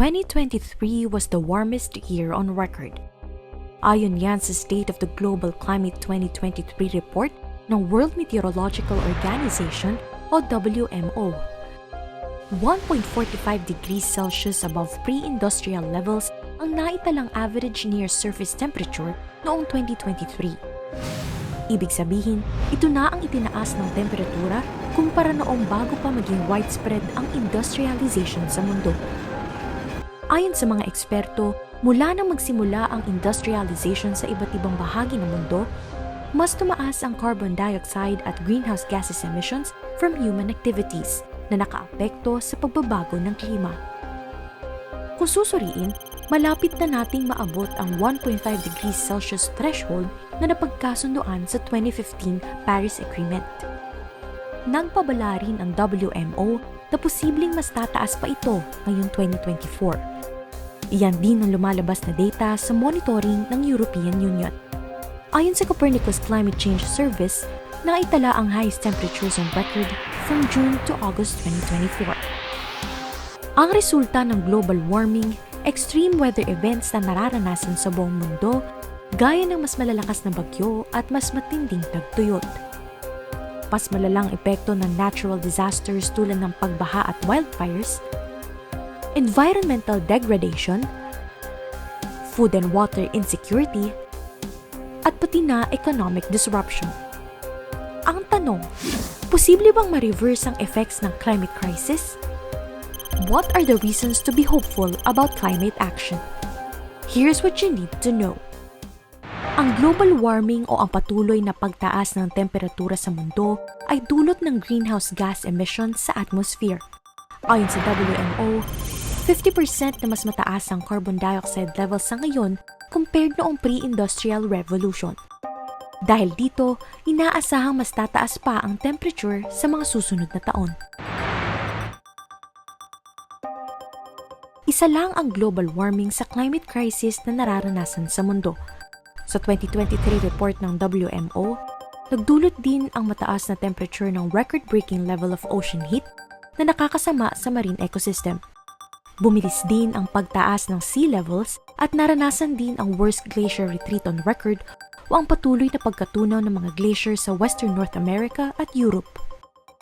2023 was the warmest year on record. Ayon yan sa State of the Global Climate 2023 report ng World Meteorological Organization o WMO. 1.45 degrees Celsius above pre-industrial levels ang naitalang average near-surface temperature noong 2023. Ibig sabihin, ito na ang itinaas ng temperatura kumpara noong bago pa maging widespread ang industrialization sa mundo. Ayon sa mga eksperto, mula nang magsimula ang industrialization sa iba't ibang bahagi ng mundo, mas tumaas ang carbon dioxide at greenhouse gases emissions from human activities na nakaapekto sa pagbabago ng klima. Kung susuriin, malapit na nating maabot ang 1.5 degrees Celsius threshold na napagkasunduan sa 2015 Paris Agreement. Nagpabala rin ang WMO na posibleng mas tataas pa ito ngayong 2024. Iyan din ang lumalabas na data sa monitoring ng European Union. Ayon sa Copernicus Climate Change Service, naitala ang highest temperatures on record from June to August 2024. Ang resulta ng global warming, extreme weather events na nararanasan sa buong mundo, gaya ng mas malalakas na bagyo at mas matinding tagtuyot. Mas malalang epekto ng natural disasters tulad ng pagbaha at wildfires, environmental degradation, food and water insecurity, at pati na economic disruption. Ang tanong, posible bang ma-reverse ang effects ng climate crisis? What are the reasons to be hopeful about climate action? Here's what you need to know. Ang global warming o ang patuloy na pagtaas ng temperatura sa mundo ay dulot ng greenhouse gas emissions sa atmosphere. Ayon sa WMO, 50% na mas mataas ang carbon dioxide levels sa ngayon compared noong pre-industrial revolution. Dahil dito, inaasahang mas tataas pa ang temperature sa mga susunod na taon. Isa lang ang global warming sa climate crisis na nararanasan sa mundo. Sa 2023 report ng WMO, nagdulot din ang mataas na temperature ng record-breaking level of ocean heat na nakakasama sa marine ecosystem. Bumilis din ang pagtaas ng sea levels at naranasan din ang worst glacier retreat on record o ang patuloy na pagkatunaw ng mga glacier sa Western North America at Europe.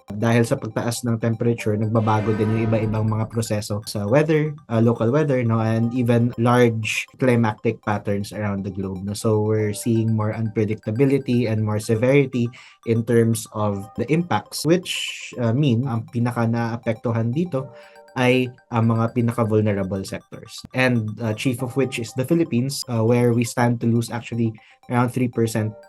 Dahil sa pagtaas ng temperature, nagbabago din yung iba-ibang mga proseso sa weather, local weather, no, and even large climatic patterns around the globe. No? So we're seeing more unpredictability and more severity in terms of the impacts, which mean ang pinaka naapektuhan dito ay ang mga pinaka-vulnerable sectors. And chief of which is the Philippines, where we stand to lose actually around 3%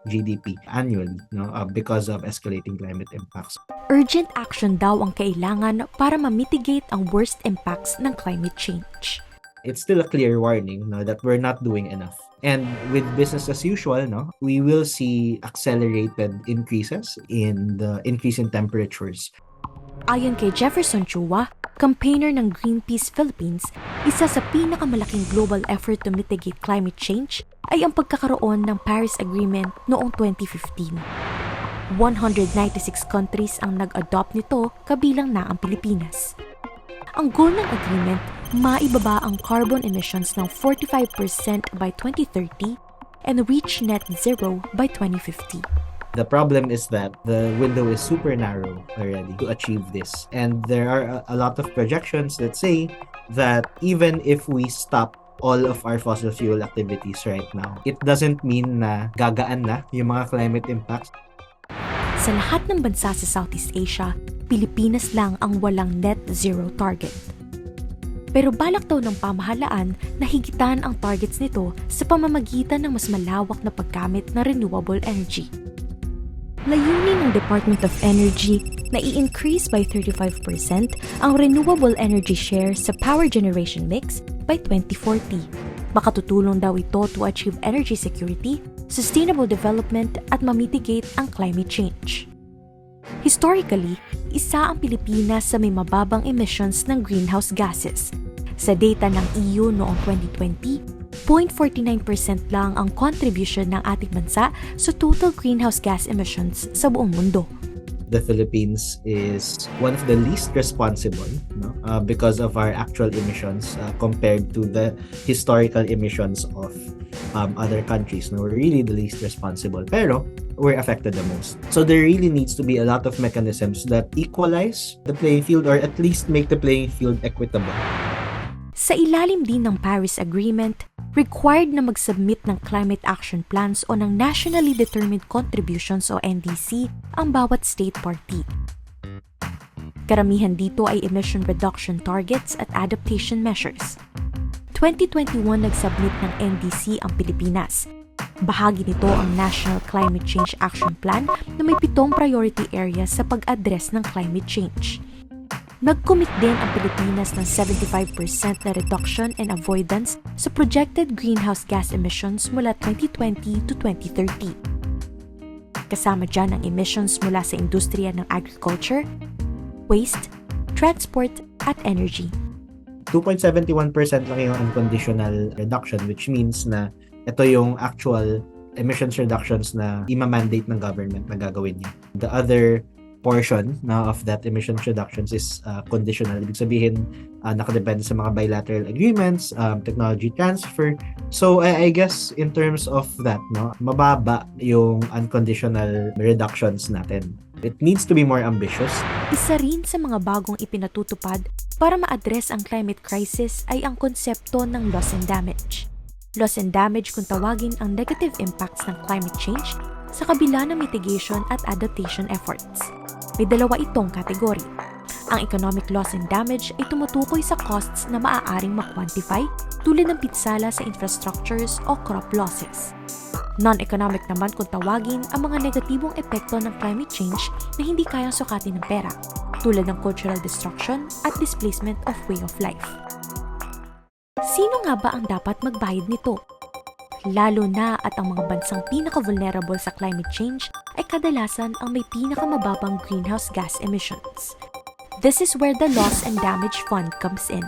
GDP annually, no, because of escalating climate impacts. Urgent action daw ang kailangan para ma-mitigate ang worst impacts ng climate change. It's still a clear warning, no, that we're not doing enough. And with business as usual, no, we will see accelerated increases in the increase in temperatures. Ayon kay Jefferson Chua, campaigner ng Greenpeace Philippines, isa sa pinakamalaking global effort to mitigate climate change ay ang pagkakaroon ng Paris Agreement noong 2015. 196 countries ang nag-adopt nito, kabilang na ang Pilipinas. Ang goal ng agreement, maibaba ang carbon emissions ng 45% by 2030 and reach net zero by 2050. The problem is that the window is super narrow already to achieve this. And there are a lot of projections that say that even if we stop all of our fossil fuel activities right now, it doesn't mean na gagaan na yung mga climate impacts. Sa lahat ng bansa sa Southeast Asia, Pilipinas lang ang walang net zero target. Pero balak daw ng pamahalaan na higitan ang targets nito sa pamamagitan ng mas malawak na paggamit ng renewable energy. Layunin ng Department of Energy na i-increase by 35% ang renewable energy share sa power generation mix by 2040. Makatutulong daw ito to achieve energy security, sustainable development at ma-mitigate ang climate change. Historically, isa ang Pilipinas sa may mababang emissions ng greenhouse gases. Sa data ng EU noong 2020, 0.49% lang ang contribution ng ating bansa sa total greenhouse gas emissions sa buong mundo. the Philippines is one of the least responsible, no? Because of our actual emissions compared to the historical emissions of other countries. No, we're really the least responsible, pero we're affected the most. So there really needs to be a lot of mechanisms that equalize the playing field or at least make the playing field equitable. Sa ilalim din ng Paris Agreement, required na mag-submit ng climate action plans o ng Nationally Determined Contributions o NDC ang bawat state party. Karamihan dito ay emission reduction targets at adaptation measures. 2021 nag-submit ng NDC ang Pilipinas. Bahagi nito ang National Climate Change Action Plan na may 7 priority areas sa pag-address ng climate change. Nag-commit din ang Pilipinas ng 75% na reduction and avoidance sa projected greenhouse gas emissions mula 2020 to 2030. Kasama dyan ang emissions mula sa industriya ng agriculture, waste, transport, at energy. 2.71% lang yung unconditional reduction, which means na ito yung actual emissions reductions na ima-mandate ng government na gagawin niya. The other portion na of that emissions reductions is conditional. Ibig sabihin, nakadepende sa mga bilateral agreements, technology transfer. So, I guess in terms of that, no, mababa yung unconditional reductions natin. It needs to be more ambitious. Isa rin sa mga bagong ipinatutupad para ma-address ang climate crisis ay ang konsepto ng loss and damage. Loss and damage kung tawagin ang negative impacts ng climate change sa kabila ng mitigation at adaptation efforts. May dalawa itong kategory. Ang economic loss and damage ay tumutukoy sa costs na maaaring ma-quantify tulad ng pinsala sa infrastructures o crop losses. Non-economic naman kung tawagin ang mga negatibong epekto ng climate change na hindi kayang sukatin ng pera, tulad ng cultural destruction at displacement of way of life. Sino nga ba ang dapat magbayad nito? Lalo na at ang mga bansang pinaka-vulnerable sa climate change ay kadalasan ang may pinakamababang greenhouse gas emissions. This is where the Loss and Damage Fund comes in.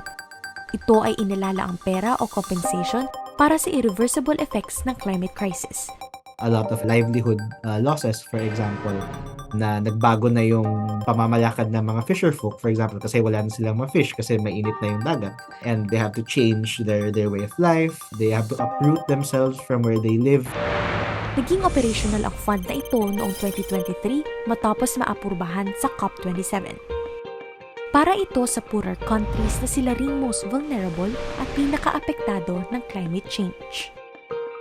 Ito ay inilala ang pera o compensation para sa irreversible effects ng climate crisis. A lot of livelihood losses, for example, na nagbago na yung pamamalakad ng mga fisher folk, for example, kasi wala na silang mga fish kasi mainit na yung dagat. And they have to change their way of life. They have to uproot themselves from where they live. Naging operational ang fund na ito noong 2023 matapos maapurbahan sa COP27. Para ito sa poorer countries na sila ring most vulnerable at pinaka-apektado ng climate change.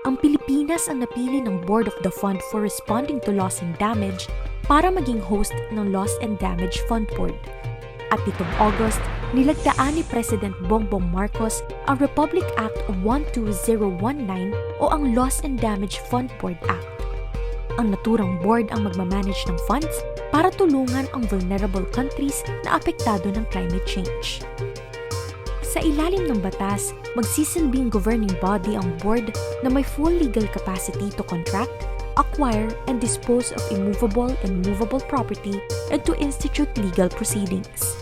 Ang Pilipinas ang napili ng Board of the Fund for Responding to Loss and Damage para maging host ng Loss and Damage Fund Board. At nitong August, nilagdaan ni President Bongbong Marcos ang Republic Act 12019 o ang Loss and Damage Fund Board Act. Ang naturang board ang magmamanage ng funds para tulungan ang vulnerable countries na apektado ng climate change. Sa ilalim ng batas, magsisilbing governing body ang board na may full legal capacity to contract, acquire, and dispose of immovable and movable property and to institute legal proceedings.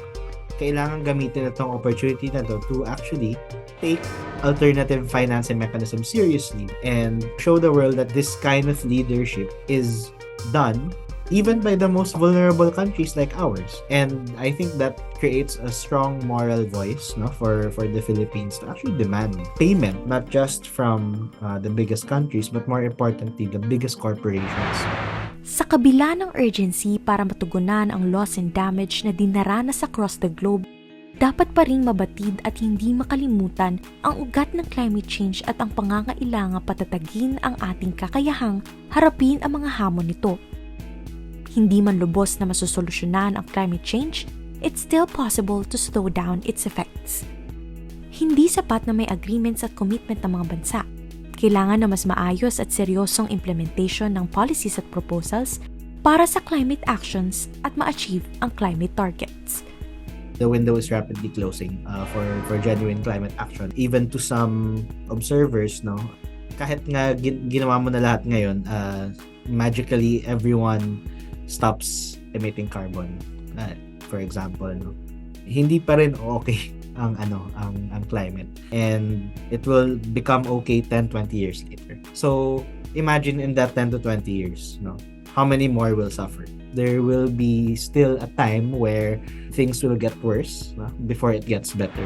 Kailangan gamitin itong opportunity na to actually take alternative financing mechanisms seriously and show the world that this kind of leadership is done even by the most vulnerable countries like ours. And I think that creates a strong moral voice, no, for the Philippines to actually demand payment, not just from the biggest countries, but more importantly, the biggest corporations. Sa kabila ng urgency para matugunan ang loss and damage na dinaranas across the globe, dapat pa ring mabatid at hindi makalimutan ang ugat ng climate change at ang pangangailangang patatagin ang ating kakayahang harapin ang mga hamon nito. Hindi man lubos na masosolusyonan ang climate change, it's still possible to slow down its effects. Hindi sapat na may agreements at commitment ng mga bansa. Kailangan na mas maayos at seryosong implementation ng policies at proposals para sa climate actions at ma-achieve ang climate targets. The window is rapidly closing for genuine climate action. Even to some observers, no, kahit nga ginawa mo na lahat ngayon, magically everyone stops emitting carbon, for example, no, hindi pa rin okay ang climate, and it will become okay 10-20 years later. So imagine in that 10 to 20 years, no, how many more will suffer? there will be still a time where things will get worse before it gets better.